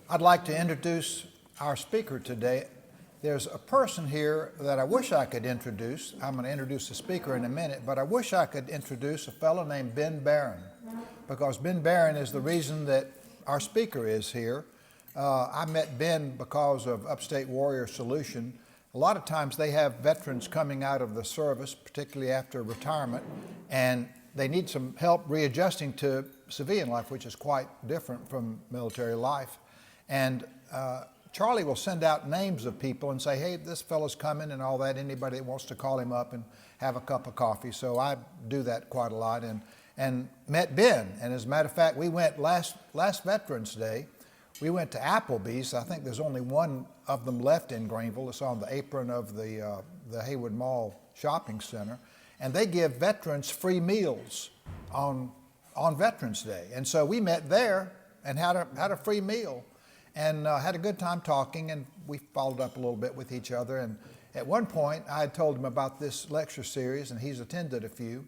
I'd like to introduce our speaker today. There's a person here that I wish I could introduce. I'm going to introduce the speaker in a minute, but I wish I could introduce a fellow named Ben Barron, because Ben Barron is the reason that our speaker is here. I met Ben because of Upstate Warrior Solution. A lot of times they have veterans coming out of the service, particularly after retirement, and they need some help readjusting to civilian life, which is quite different from military life. And Charlie will send out names of people and say, hey, this fellow's coming and all that. Anybody that wants to call him up and have a cup of coffee. So I do that quite a lot and met Ben. And as a matter of fact, we went last Veterans Day. We went to Applebee's. I think there's only one of them left in Greenville. It's on the apron of the Haywood Mall shopping center. And they give veterans free meals on Veterans Day. And so we met there and had a free meal. And had a good time talking, and we followed up a little bit with each other. And at one point, I had told him about this lecture series, and he's attended a few.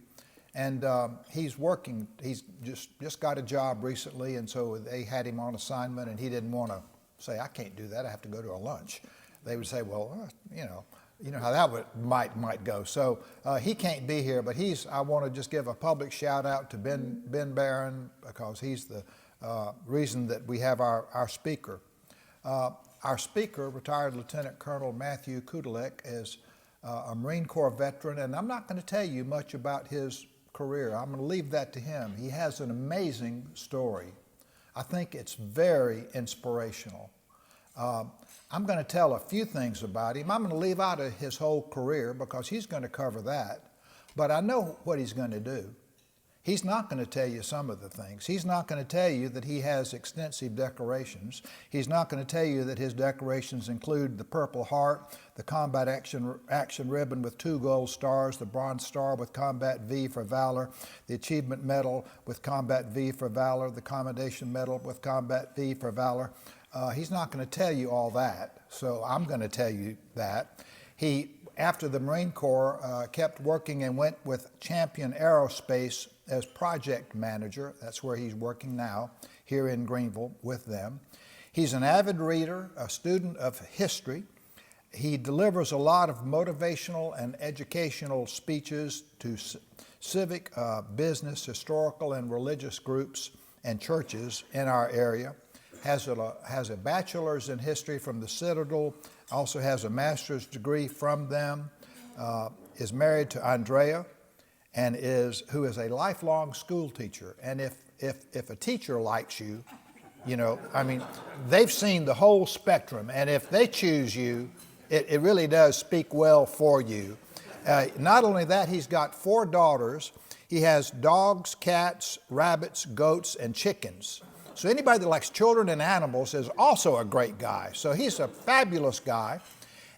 And he's working. He's just got a job recently, and so they had him on assignment, and he didn't want to say, I can't do that. I have to go to a lunch. They would say, well, you know how that might go. So he can't be here, but I want to just give a public shout out to Ben Barron, because he's the reason that we have our speaker. Our speaker, retired Lieutenant Colonel Matthew Kutilek, is a Marine Corps veteran, and I'm not going to tell you much about his career. I'm going to leave that to him. He has an amazing story. I think it's very inspirational. I'm going to tell a few things about him. I'm going to leave out his whole career because he's going to cover that, but I know what he's going to do. He's not going to tell you some of the things. He's not going to tell you that he has extensive decorations. He's not going to tell you that his decorations include the Purple Heart, the Combat Action Ribbon with 2 gold stars, the Bronze Star with Combat V for Valor, the Achievement Medal with Combat V for Valor, the Commendation Medal with Combat V for Valor. He's not going to tell you all that, so I'm going to tell you that. He, after the Marine Corps, kept working and went with Champion Aerospace as project manager. That's where he's working now, here in Greenville with them. He's an avid reader, a student of history. He delivers a lot of motivational and educational speeches to civic, business, historical, and religious groups and churches in our area. Has a bachelor's in history from the Citadel, also has a master's degree from them, is married to Andrea, and who is a lifelong school teacher. And if a teacher likes you, I mean, they've seen the whole spectrum, and if they choose you, it really does speak well for you. Not only that, he's got 4 daughters. He has dogs, cats, rabbits, goats, and chickens. So anybody that likes children and animals is also a great guy. So he's a fabulous guy.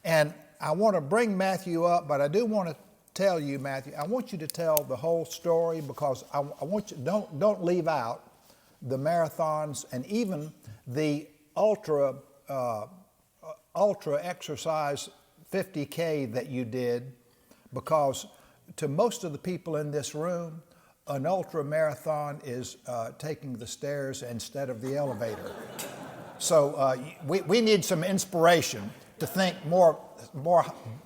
And I want to bring Matthew up, but I do want to tell you, Matthew, I want you to tell the whole story, because I want you, don't leave out the marathons and even the ultra exercise 50K that you did, because to most of the people in this room, an ultra marathon is taking the stairs instead of the elevator. So we need some inspiration to think more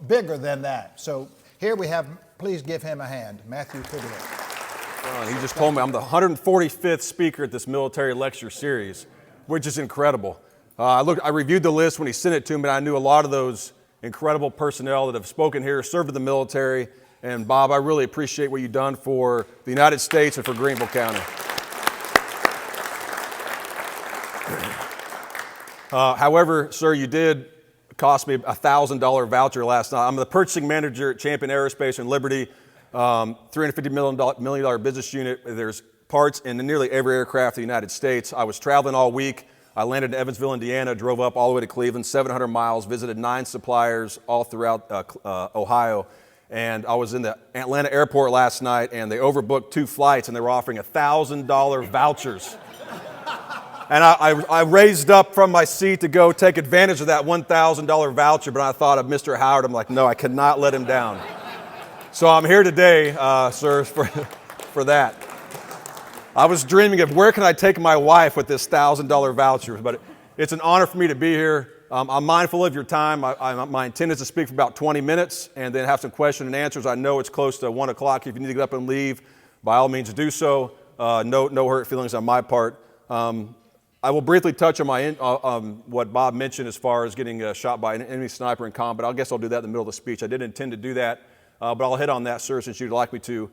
bigger than that. So here we have, please give him a hand, Matthew Kutilek. He just told me I'm the 145th speaker at this military lecture series, which is incredible. I reviewed the list when he sent it to me, and I knew a lot of those incredible personnel that have spoken here, served in the military. And Bob, I really appreciate what you've done for the United States and for Greenville County. However, sir, you did cost me a $1,000 voucher last night. I'm the purchasing manager at Champion Aerospace in Liberty, $350 million business unit. There's parts in nearly every aircraft in the United States. I was traveling all week. I landed in Evansville, Indiana, drove up all the way to Cleveland, 700 miles, visited 9 suppliers all throughout Ohio. And I was in the Atlanta airport last night, and they overbooked 2 flights, and they were offering $1,000 vouchers. And I raised up from my seat to go take advantage of that $1,000 voucher, but I thought of Mr. Howard. I'm like, no, I cannot let him down. So I'm here today, sir, for that. I was dreaming of where can I take my wife with this $1,000 voucher, but It's an honor for me to be here. I'm mindful of your time. My intent is to speak for about 20 minutes and then have some question and answers. I know it's close to 1 o'clock. If you need to get up and leave, by all means do so. No hurt feelings on my part. I will briefly touch on what Bob mentioned as far as getting shot by an enemy sniper in combat. I guess I'll do that in the middle of the speech. I didn't intend to do that, but I'll hit on that, sir, since you'd like me to.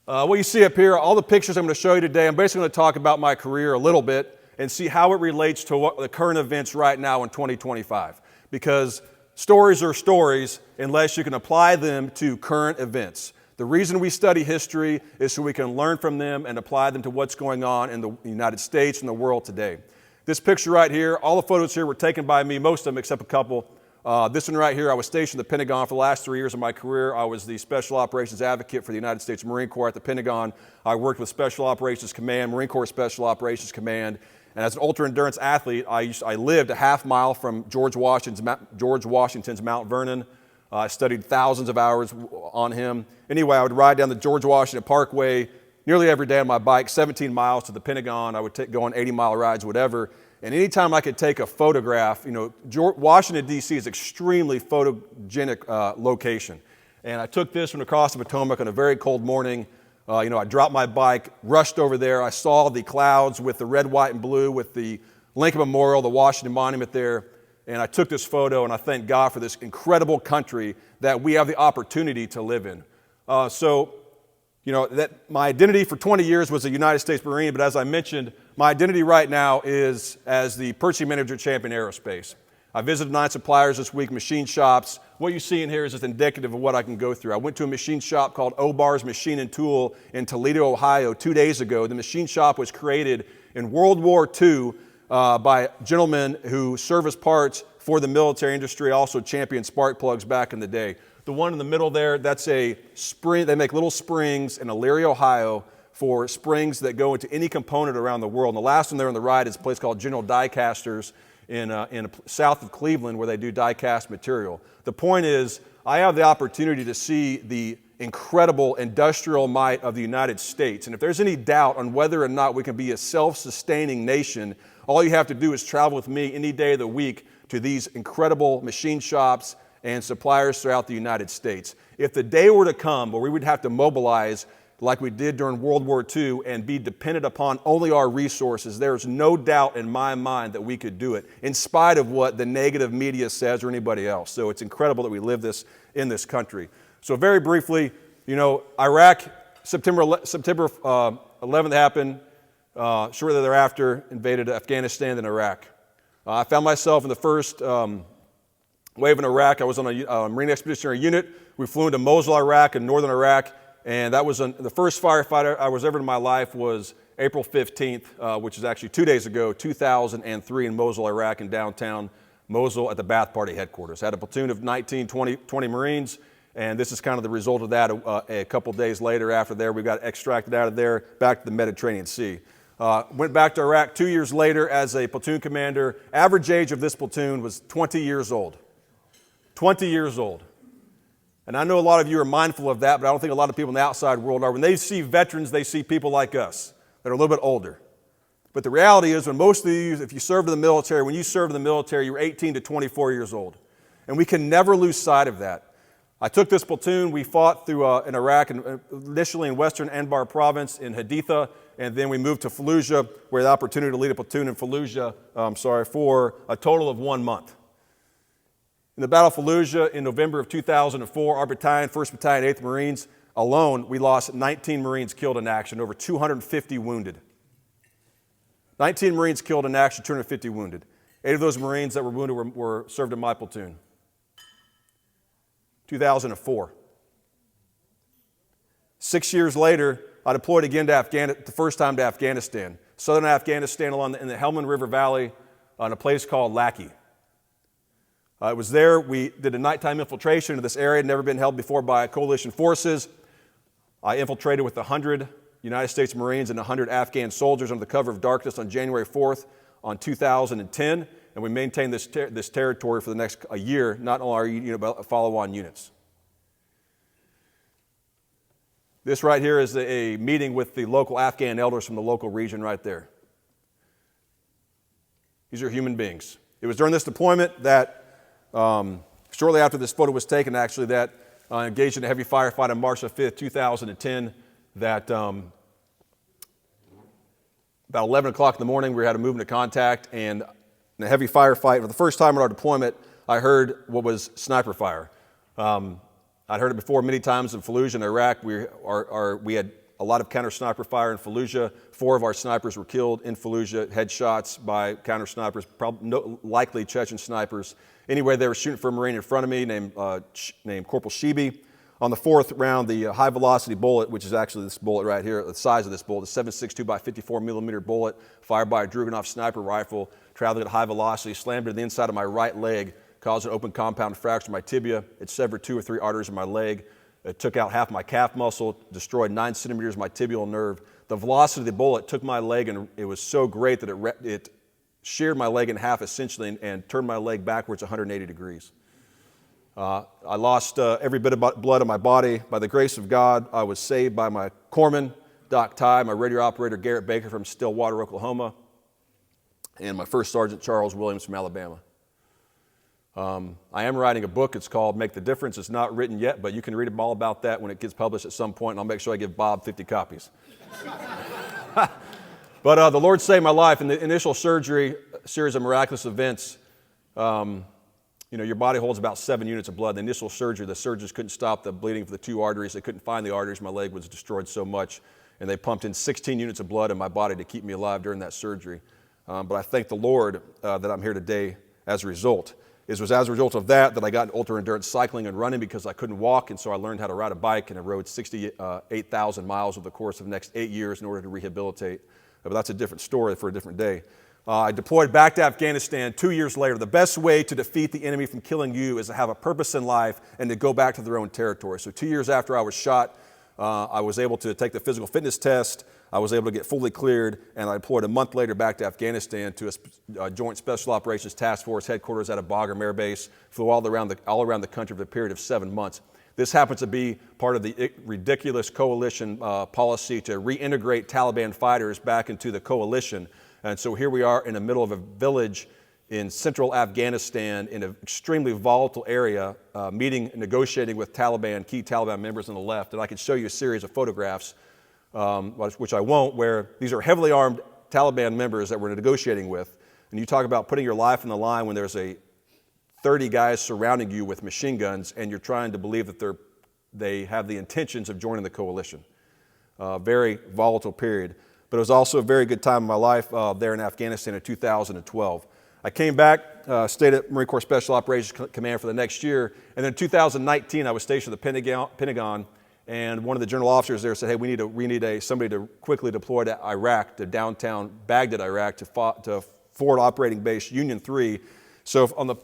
What you see up here, all the pictures I'm going to show you today, I'm basically going to talk about my career a little bit and see how it relates to the current events right now in 2025. Because stories are stories unless you can apply them to current events. The reason we study history is so we can learn from them and apply them to what's going on in the United States and the world today. This picture right here, all the photos here were taken by me, most of them except a couple. This one right here, I was stationed at the Pentagon for the last 3 years of my career. I was the Special Operations Advocate for the United States Marine Corps at the Pentagon. I worked with Special Operations Command, Marine Corps Special Operations Command, and as an ultra-endurance athlete, I lived a half mile from George Washington's Mount Vernon. I studied thousands of hours on him. Anyway, I would ride down the George Washington Parkway nearly every day on my bike, 17 miles to the Pentagon. I would go on 80-mile rides, whatever. And anytime I could take a photograph, Washington, D.C. is an extremely photogenic location. And I took this from across the Potomac on a very cold morning. I dropped my bike, rushed over there. I saw the clouds with the red, white, and blue with the Lincoln Memorial, the Washington Monument there. And I took this photo, and I thank God for this incredible country that we have the opportunity to live in. That my identity for 20 years was a United States Marine, but as I mentioned, my identity right now is as the purchasing manager at Champion Aerospace. I visited 9 suppliers this week, machine shops. What you see in here is just indicative of what I can go through. I went to a machine shop called Obar's Machine and Tool in Toledo, Ohio 2 days ago. The machine shop was created in World War II by gentlemen who service parts for the military industry, also championed spark plugs back in the day. The one in the middle there, that's a spring. They make little springs in Elyria, Ohio, for springs that go into any component around the world. And the last one there on the right is a place called General Die Casters in south of Cleveland, where they do die cast material. The point is, I have the opportunity to see the incredible industrial might of the United States. And if there's any doubt on whether or not we can be a self-sustaining nation, all you have to do is travel with me any day of the week to these incredible machine shops and suppliers throughout the United States. If the day were to come where we would have to mobilize like we did during World War II and be dependent upon only our resources, there's no doubt in my mind that we could do it, in spite of what the negative media says or anybody else. So it's incredible that we live this in this country. So very briefly, Iraq, September 11th happened. Shortly thereafter, invaded Afghanistan and Iraq. I found myself in the first wave in Iraq. I was on a Marine Expeditionary Unit. We flew into Mosul, Iraq, and northern Iraq. And that was the first firefighter I was ever in my life was April 15th, which is actually 2 days ago, 2003 in Mosul, Iraq, in downtown Mosul at the Ba'ath Party headquarters. I had a platoon of 20 Marines, and this is kind of the result of that. A couple days later after there, we got extracted out of there back to the Mediterranean Sea. Went back to Iraq 2 years later as a platoon commander. Average age of this platoon was 20 years old. 20 years old. And I know a lot of you are mindful of that, but I don't think a lot of people in the outside world are. When they see veterans, they see people like us that are a little bit older. But the reality is when most of you, if you served in the military, when you served in the military, you were 18 to 24 years old. And we can never lose sight of that. I took this platoon. We fought through in Iraq, initially in western Anbar province in Haditha, and then we moved to Fallujah, where I had the opportunity to lead a platoon in Fallujah, for a total of 1 month. In the Battle of Fallujah in November of 2004, our battalion, 1st Battalion, 8th Marines, alone, we lost 19 Marines killed in action, over 250 wounded. 19 Marines killed in action, 250 wounded. 8 of those Marines that were wounded were served in my platoon. 2004. 6 years later, I deployed again to Afghanistan, the first time to Afghanistan. Southern Afghanistan in the Helmand River Valley on a place called Laki. It was there we did a nighttime infiltration into this area. It had never been held before by coalition forces. I infiltrated with 100 United States Marines and 100 Afghan soldiers under the cover of darkness on January 4th on 2010, and we maintained this territory for the next year, not only our unit, but follow-on units. This right here is a meeting with the local Afghan elders from the local region right there. These are human beings. It was during this deployment that, shortly after this photo was taken, actually, that engaged in a heavy firefight on March 5th, 2010, that about 11 o'clock in the morning, we had a movement of contact, and in a heavy firefight, for the first time in our deployment, I heard what was sniper fire. I'd heard it before many times in Fallujah in Iraq. We had a lot of counter sniper fire in Fallujah. 4 of our snipers were killed in Fallujah, headshots by counter snipers, likely Chechen snipers. Anyway, they were shooting for a Marine in front of me named Corporal Shibi. On the 4th round, the high velocity bullet, which is actually this bullet right here, the size of this bullet, the 7.62 by 54 millimeter bullet, fired by a Druganov sniper rifle, traveling at high velocity, slammed into the inside of my right leg, caused an open compound fracture of my tibia. It severed 2 or 3 arteries in my leg. It took out half my calf muscle, destroyed 9 centimeters of my tibial nerve. The velocity of the bullet took my leg, and it was so great that it sheared my leg in half essentially and turned my leg backwards 180 degrees. I lost every bit of blood in my body. By the grace of God, I was saved by my corpsman, Doc Ty, my radio operator, Garrett Baker from Stillwater, Oklahoma, and my first sergeant, Charles Williams from Alabama. I am writing a book. It's called Make the Difference. It's not written yet, but you can read all about that when it gets published at some point, and I'll make sure I give Bob 50 copies. But the Lord saved my life. In the initial surgery, a series of miraculous events, your body holds about 7 units of blood. In the initial surgery, the surgeons couldn't stop the bleeding for the 2 arteries. They couldn't find the arteries. My leg was destroyed so much, and they pumped in 16 units of blood in my body to keep me alive during that surgery. But I thank the Lord that I'm here today as a result. It was as a result of that I got into ultra-endurance cycling and running because I couldn't walk, and so I learned how to ride a bike, and I rode 68,000 miles over the course of the next 8 years in order to rehabilitate. But that's a different story for a different day. I deployed back to Afghanistan 2 years later. The best way to defeat the enemy from killing you is to have a purpose in life and to go back to their own territory. So 2 years after I was shot, I was able to take the physical fitness test. I was able to get fully cleared, and I deployed a month later back to Afghanistan to a Joint Special Operations Task Force headquarters out of Bagram Air Base, flew all around the country for a period of 7 months. This happens to be part of the ridiculous coalition policy to reintegrate Taliban fighters back into the coalition. And so here we are in the middle of a village in central Afghanistan in an extremely volatile area, negotiating with key Taliban members on the left. And I can show you a series of photographs, which I won't, where these are heavily armed Taliban members that we're negotiating with. And you talk about putting your life on the line when there's 30 guys surrounding you with machine guns and you're trying to believe that they have the intentions of joining the coalition. Very volatile period. But it was also a very good time in my life there in Afghanistan in 2012. I came back, stayed at Marine Corps Special Operations Command for the next year, and then in 2019 I was stationed at the Pentagon, and one of the general officers there said, hey, we need somebody to quickly deploy to Iraq, to downtown Baghdad, Iraq, to Forward Operating Base Union 3. So on the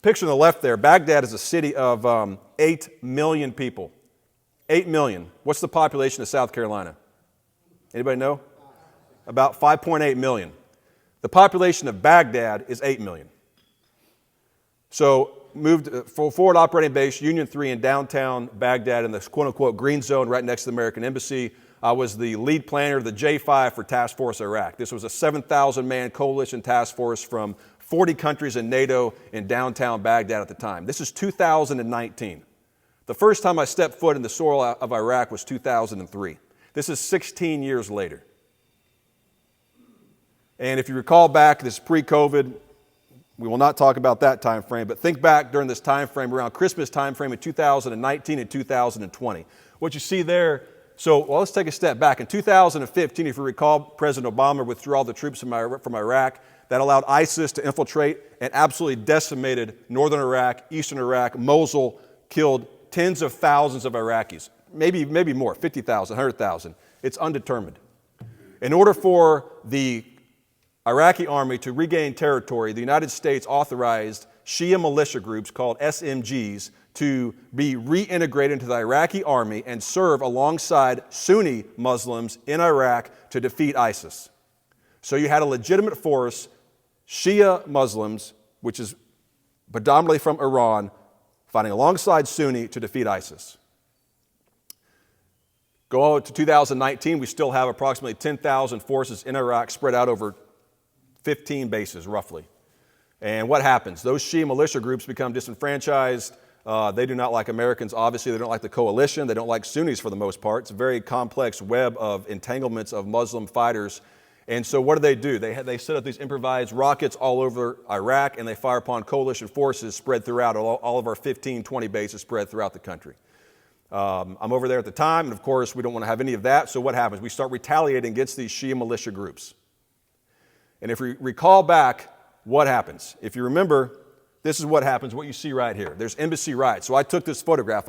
picture on the left there, Baghdad is a city of 8 million people. 8 million. What's the population of South Carolina? Anybody know? About 5.8 million. The population of Baghdad is 8 million. So moved for Forward Operating Base Union 3 in downtown Baghdad in the quote-unquote green zone right next to the American Embassy. I was the lead planner of the J5 for Task Force Iraq. This was a 7,000-man coalition task force from 40 countries in NATO in downtown Baghdad at the time. This is 2019. The first time I stepped foot in the soil of Iraq was 2003. This is 16 years later. And if you recall back, this is pre-COVID, we will not talk about that time frame, but think back during this time frame, around Christmas time frame in 2019 and 2020. What you see there, let's take a step back. In 2015, if you recall, President Obama withdrew all the troops from Iraq. That allowed ISIS to infiltrate and absolutely decimated northern Iraq, eastern Iraq, Mosul, killed tens of thousands of Iraqis, maybe more, 50,000, 100,000. It's undetermined. In order for the Iraqi army to regain territory, the United States authorized Shia militia groups called SMGs to be reintegrated into the Iraqi army and serve alongside Sunni Muslims in Iraq to defeat ISIS. So you had a legitimate force, Shia Muslims, which is predominantly from Iran, fighting alongside Sunni to defeat ISIS. Go to 2019, we still have approximately 10,000 forces in Iraq spread out over 15 bases, roughly. And what happens? Those Shia militia groups become disenfranchised. They do not like Americans. Obviously, they don't like the coalition. They don't like Sunnis for the most part. It's a very complex web of entanglements of Muslim fighters. And so what do? They set up these improvised rockets all over Iraq, and they fire upon coalition forces spread throughout all of our 15, 20 bases spread throughout the country. I'm over there at the time, and of course, we don't want to have any of that. So what happens? We start retaliating against these Shia militia groups. And if we recall back, what happens? If you remember, this is what happens, what you see right here. There's embassy riots. So I took this photograph.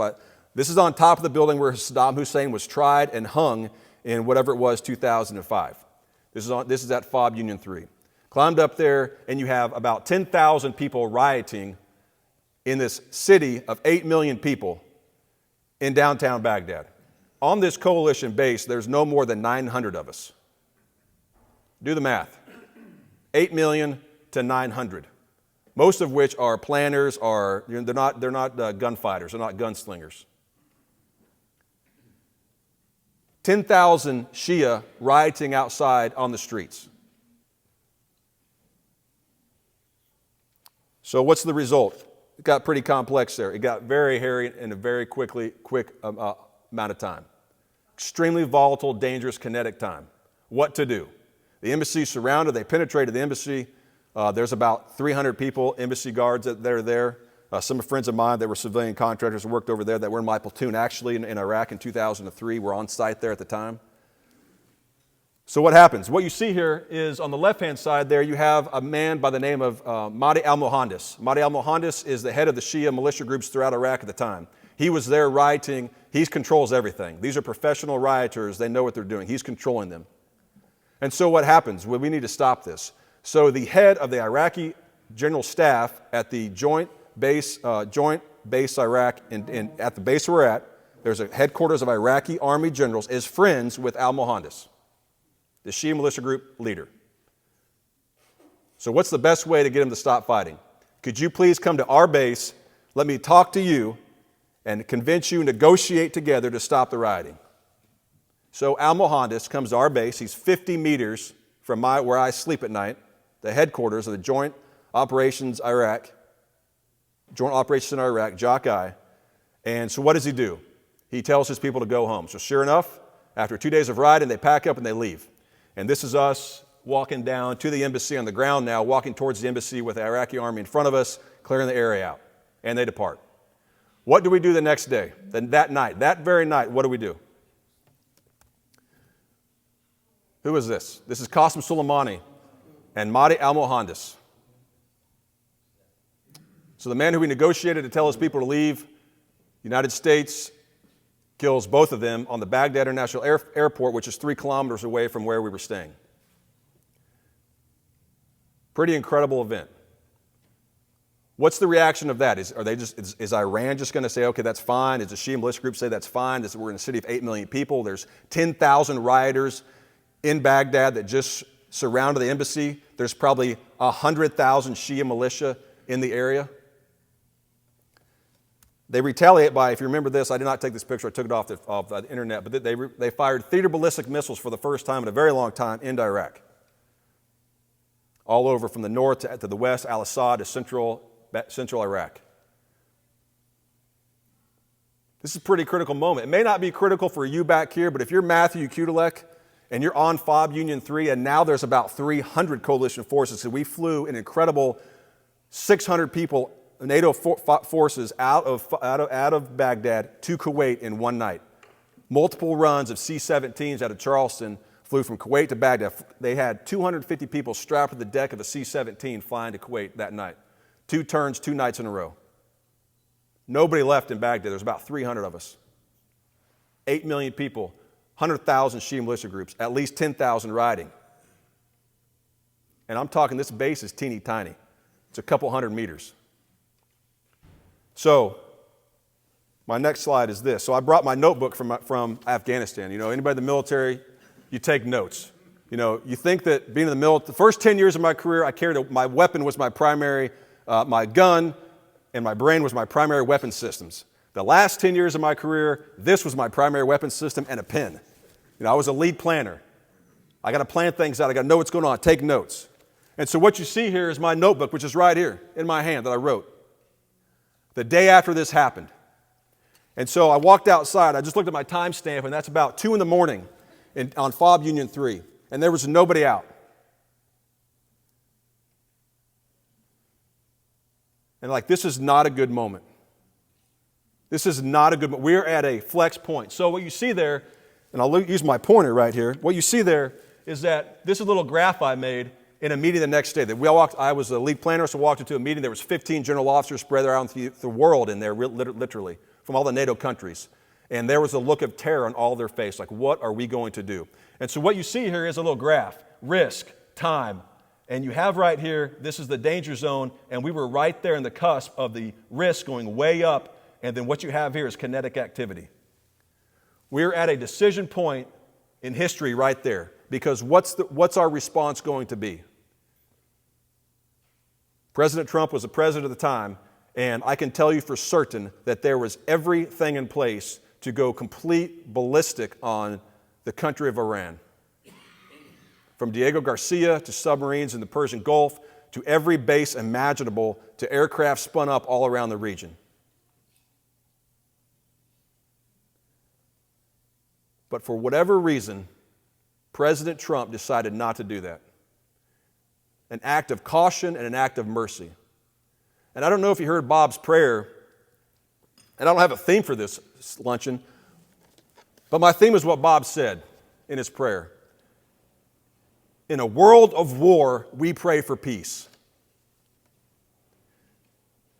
This is on top of the building where Saddam Hussein was tried and hung in whatever it was, 2005. This is at FOB Union 3. Climbed up there, and you have about 10,000 people rioting in this city of 8 million people in downtown Baghdad. On this coalition base, there's no more than 900 of us. Do the math. 8 million to 900. Most of which are planners, they're not gunfighters, they're not gunslingers. 10,000 Shia rioting outside on the streets. So what's the result? It got pretty complex there. It got very hairy in a very quick amount of time. Extremely volatile, dangerous, kinetic time. What to do? The embassy surrounded. They penetrated the embassy. There's about 300 people, embassy guards that are there. Some friends of mine that were civilian contractors who worked over there that were in my platoon actually in Iraq in 2003 were on site there at the time. So what happens? What you see here is on the left-hand side there you have a man by the name of Mahdi al-Mohandes. Mahdi al-Mohandes is the head of the Shia militia groups throughout Iraq at the time. He was there rioting. He controls everything. These are professional rioters. They know what they're doing. He's controlling them. And so what happens? Well, we need to stop this. So the head of the Iraqi general staff at the joint base Iraq, at the base we're at, there's a headquarters of Iraqi army generals, is friends with al-Mohandes, the Shia militia group leader. So what's the best way to get him to stop fighting? Could you please come to our base, let me talk to you, and convince you, negotiate together to stop the rioting. So al-Mohandes comes to our base. He's 50 meters from where I sleep at night, the headquarters of the Joint Operations in Iraq, JOCI. And so what does he do? He tells his people to go home. So sure enough, after 2 days of riding, they pack up and they leave. And this is us walking down to the embassy on the ground now, walking towards the embassy with the Iraqi army in front of us, clearing the area out. And they depart. What do we do the next day? Then that night, that very night, what do we do? Who is this? This is Qasem Soleimani and Mahdi al-Mohandes. So the man who we negotiated to tell his people to leave, the United States kills both of them on the Baghdad International Airport, which is 3 kilometers away from where we were staying. Pretty incredible event. What's the reaction of that? Is Iran just going to say, okay, that's fine? Does the Shia militia group say that's fine? We're in a city of 8 million people. There's 10,000 rioters in Baghdad that just surrounded the embassy. There's probably 100,000 Shia militia in the area. They retaliate by, if you remember this, I did not take this picture, I took it off the internet, but they fired theater ballistic missiles for the first time in a very long time into Iraq. All over from the north to the west, al-Assad to central Iraq. This is a pretty critical moment. It may not be critical for you back here, but if you're Matthew Kutilek and you're on FOB Union 3, and now there's about 300 coalition forces, so we flew an incredible 600 people, NATO forces out of Baghdad to Kuwait in one night. Multiple runs of C-17s out of Charleston flew from Kuwait to Baghdad. They had 250 people strapped to the deck of a C-17 flying to Kuwait that night. 2 turns, 2 nights in a row. Nobody left in Baghdad. There's about 300 of us. 8 million people, 100,000 Shia militia groups, at least 10,000 riding. And I'm talking, this base is teeny tiny. It's a couple hundred meters. So, my next slide is this. So I brought my notebook from Afghanistan. You know, anybody in the military, you take notes. You know, you think that being in the military, the first 10 years of my career, my weapon was my primary, my gun, and my brain was my primary weapon systems. The last 10 years of my career, this was my primary weapon system and a pen. You know, I was a lead planner. I got to plan things out. I got to know what's going on, take notes. And so what you see here is my notebook, which is right here in my hand that I wrote the day after this happened. And so I walked outside. I just looked at my timestamp, and that's about 2 in the morning on Fob Union 3. And there was nobody out. And this is not a good moment. This is not a good moment. We're at a flex point. So what you see there, and I'll use my pointer right here, what you see there is that this is a little graph I made in a meeting the next day. I was the lead planner, so walked into a meeting. There was 15 general officers spread around the world in there, literally, from all the NATO countries. And there was a look of terror on all their face, like, what are we going to do? And so what you see here is a little graph, risk, time. And you have right here, this is the danger zone, and we were right there in the cusp of the risk going way up, and then what you have here is kinetic activity. We're at a decision point in history right there, because what's our response going to be? President Trump was the president at the time, and I can tell you for certain that there was everything in place to go complete ballistic on the country of Iran. From Diego Garcia to submarines in the Persian Gulf to every base imaginable to aircraft spun up all around the region. But for whatever reason, President Trump decided not to do that. An act of caution and an act of mercy. And I don't know if you heard Bob's prayer, and I don't have a theme for this luncheon, but my theme is what Bob said in his prayer. In a world of war, we pray for peace.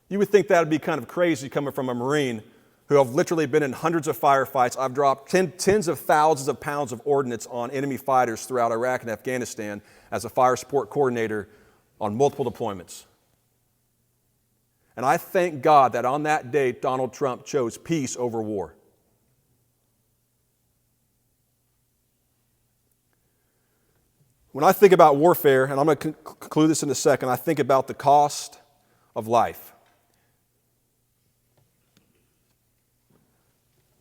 You would think that would be kind of crazy coming from a Marine who have literally been in hundreds of firefights. I've dropped tens of thousands of pounds of ordnance on enemy fighters throughout Iraq and Afghanistan as a fire support coordinator on multiple deployments. And I thank God that on that day, Donald Trump chose peace over war. When I think about warfare, and I'm going to conclude this in a second, I think about the cost of life.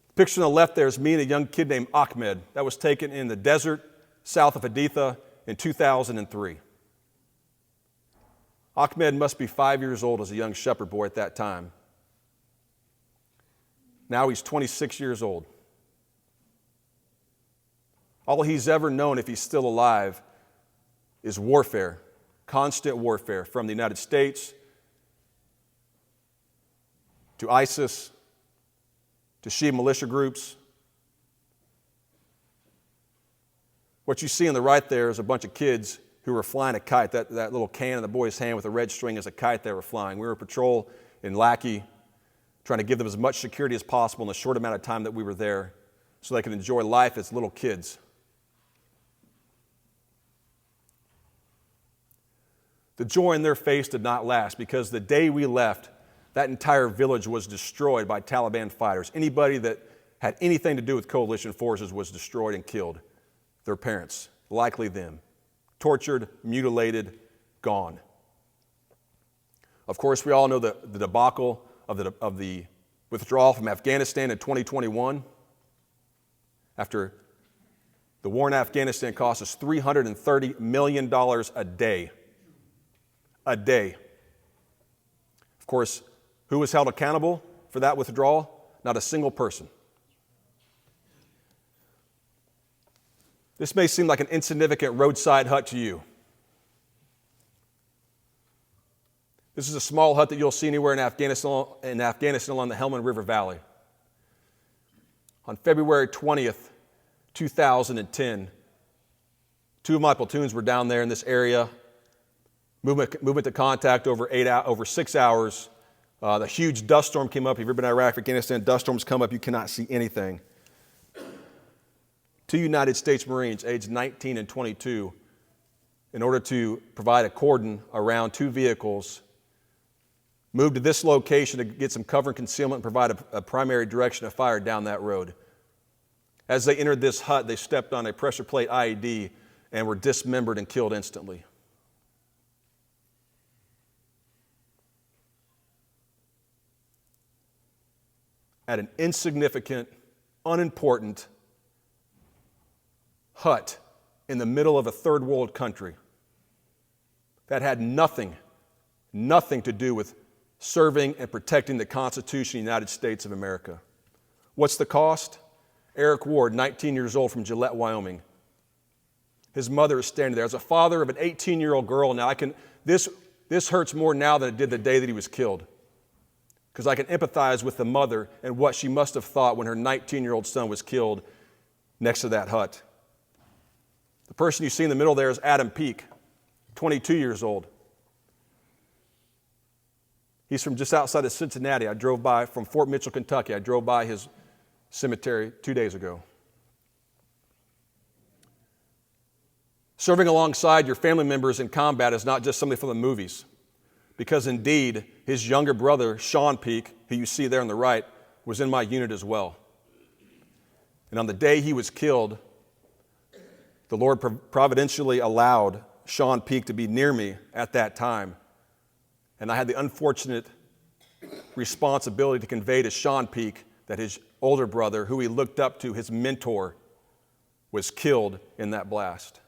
The picture on the left there is me and a young kid named Ahmed that was taken in the desert south of Haditha in 2003. Ahmed must be 5 years old as a young shepherd boy at that time. Now he's 26 years old. All he's ever known, if he's still alive, is warfare, constant warfare from the United States to ISIS to Shia militia groups. What you see on the right there is a bunch of kids who were flying a kite. That little can in the boy's hand with a red string is a kite they were flying. We were patrol in Lackey, trying to give them as much security as possible in the short amount of time that we were there so they could enjoy life as little kids. The joy in their face did not last because the day we left, that entire village was destroyed by Taliban fighters. Anybody that had anything to do with coalition forces was destroyed and killed. Their parents, likely them. Tortured, mutilated, gone. Of course, we all know the debacle of the withdrawal from Afghanistan in 2021. After the war in Afghanistan cost us $330 million a day. A day. Of course, who was held accountable for that withdrawal? Not a single person. This may seem like an insignificant roadside hut to you. This is a small hut that you'll see anywhere in Afghanistan along the Helmand River Valley. On February 20th, 2010, two of my platoons were down there in this area. Movement to contact over 6 hours. The huge dust storm came up. If you've ever been to Iraq, Afghanistan, dust storms come up, you cannot see anything. Two United States Marines, aged 19 and 22, in order to provide a cordon around two vehicles, moved to this location to get some cover and concealment and provide a primary direction of fire down that road. As they entered this hut, they stepped on a pressure plate IED and were dismembered and killed instantly. At an insignificant, unimportant hut in the middle of a third world country. that had nothing to do with serving and protecting the Constitution of the United States of America. What's the cost? Eric Ward, 19 years old from Gillette, Wyoming. His mother is standing there. As a father of an 18-year-old girl now, this hurts more now than it did the day that he was killed, because I can empathize with the mother and what she must have thought when her 19-year-old son was killed next to that hut. The person you see in the middle there is Adam Peake, 22 years old. He's from just outside of Cincinnati. I drove by from Fort Mitchell, Kentucky. I drove by his cemetery 2 days ago. Serving alongside your family members in combat is not just something from the movies, because indeed, his younger brother, Sean Peake, who you see there on the right, was in my unit as well. And on the day he was killed, the Lord providentially allowed Sean Peake to be near me at that time. And I had the unfortunate responsibility to convey to Sean Peake that his older brother, who he looked up to, his mentor, was killed in that blast.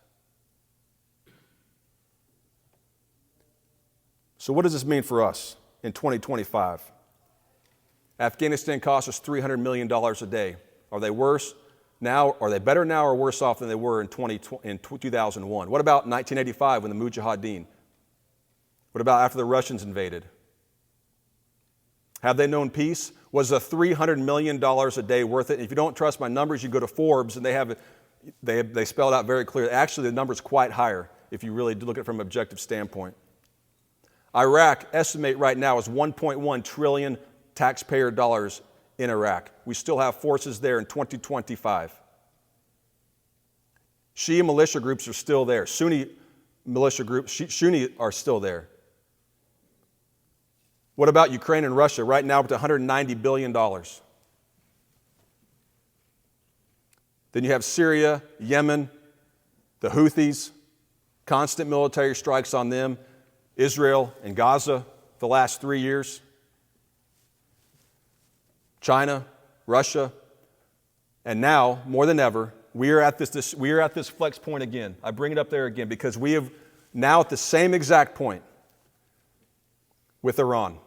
So what does this mean for us in 2025? Afghanistan costs us $300 million a day. Are they worse now? Are they better now or worse off than they were in 2001? What about 1985 when the Mujahideen? What about after the Russians invaded? Have they known peace? Was the $300 million a day worth it? If you don't trust my numbers, you go to Forbes, and they spell it out very clearly. Actually, the number's quite higher if you really look at it from an objective standpoint. Iraq, estimate right now, is $1.1 trillion taxpayer dollars in Iraq. We still have forces there in 2025. Shia militia groups are still there. Sunni militia groups, Sunni are still there. What about Ukraine and Russia? Right now, it's $190 billion. Then you have Syria, Yemen, the Houthis, constant military strikes on them, Israel and Gaza the last 3 years, China, Russia, and now, more than ever, we are at this flex point again. I bring it up there again because we have now at the same exact point with Iran.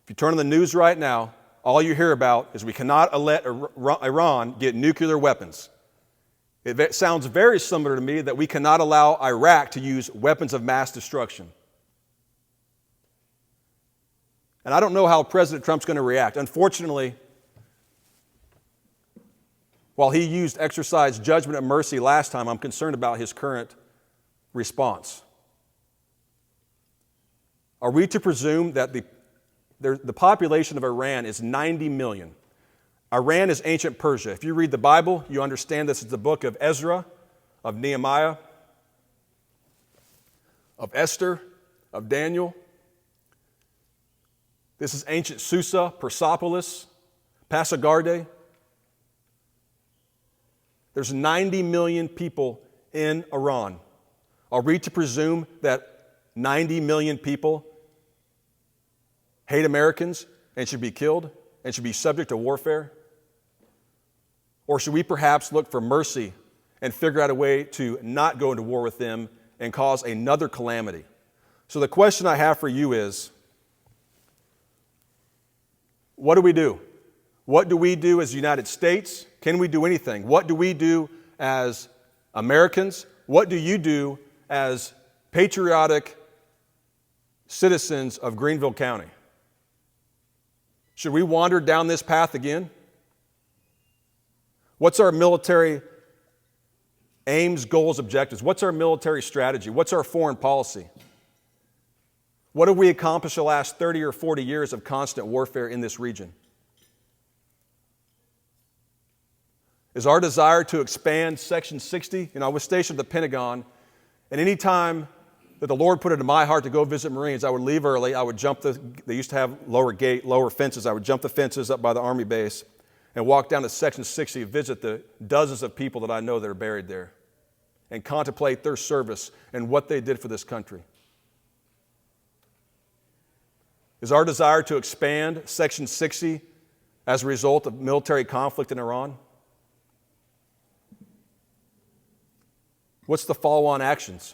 If you turn on the news right now, all you hear about is we cannot let Iran get nuclear weapons. It sounds very similar to me that we cannot allow Iraq to use weapons of mass destruction. And I don't know how President Trump's going to react. Unfortunately, while he used exercise judgment and mercy last time, I'm concerned about his current response. Are we to presume that the population of Iran is 90 million? Iran is ancient Persia. If you read the Bible, you understand this is the book of Ezra, of Nehemiah, of Esther, of Daniel. This is ancient Susa, Persepolis, Passagarde. There's 90 million people in Iran. Are we to presume that 90 million people hate Americans and should be killed and should be subject to warfare? Or should we perhaps look for mercy and figure out a way to not go into war with them and cause another calamity? So the question I have for you is, what do we do? What do we do as the United States? Can we do anything? What do we do as Americans? What do you do as patriotic citizens of Greenville County? Should we wander down this path again? What's our military aims, goals, objectives? What's our military strategy? What's our foreign policy? What have we accomplished the last 30 or 40 years of constant warfare in this region? Is our desire to expand Section 60? I was stationed at the Pentagon, and any time that the Lord put it in my heart to go visit Marines, I would leave early. I would jump they used to have lower fences. I would jump the fences up by the Army base and walk down to Section 60, visit the dozens of people that I know that are buried there, and contemplate their service and what they did for this country. Is our desire to expand Section 60 as a result of military conflict in Iran? What's the follow-on actions?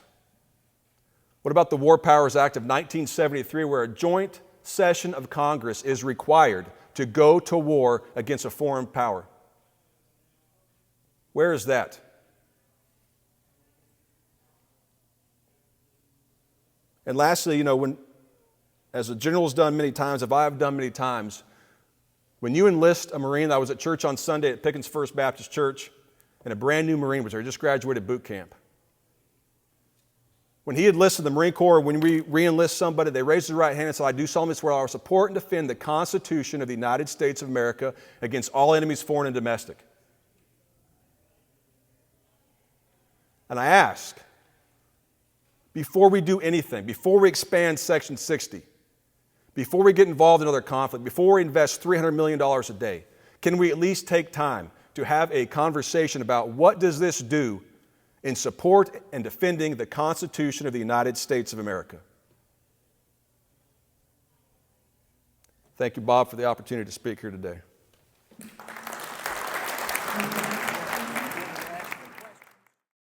What about the War Powers Act of 1973, where a joint session of Congress is required to go to war against a foreign power? Where is that? And lastly, as the general has done many times, if I have done many times, when you enlist a Marine, I was at church on Sunday at Pickens First Baptist Church, and a brand new Marine was there, just graduated boot camp. When he enlisted the Marine Corps, when we re-enlist somebody, they raised their right hand and said, "I do solemnly swear I will support and defend the Constitution of the United States of America against all enemies, foreign and domestic." And I ask, before we do anything, before we expand Section 60, before we get involved in other conflict, before we invest $300 million a day, can we at least take time to have a conversation about what does this do in support and defending the Constitution of the United States of America? Thank you, Bob, for the opportunity to speak here today.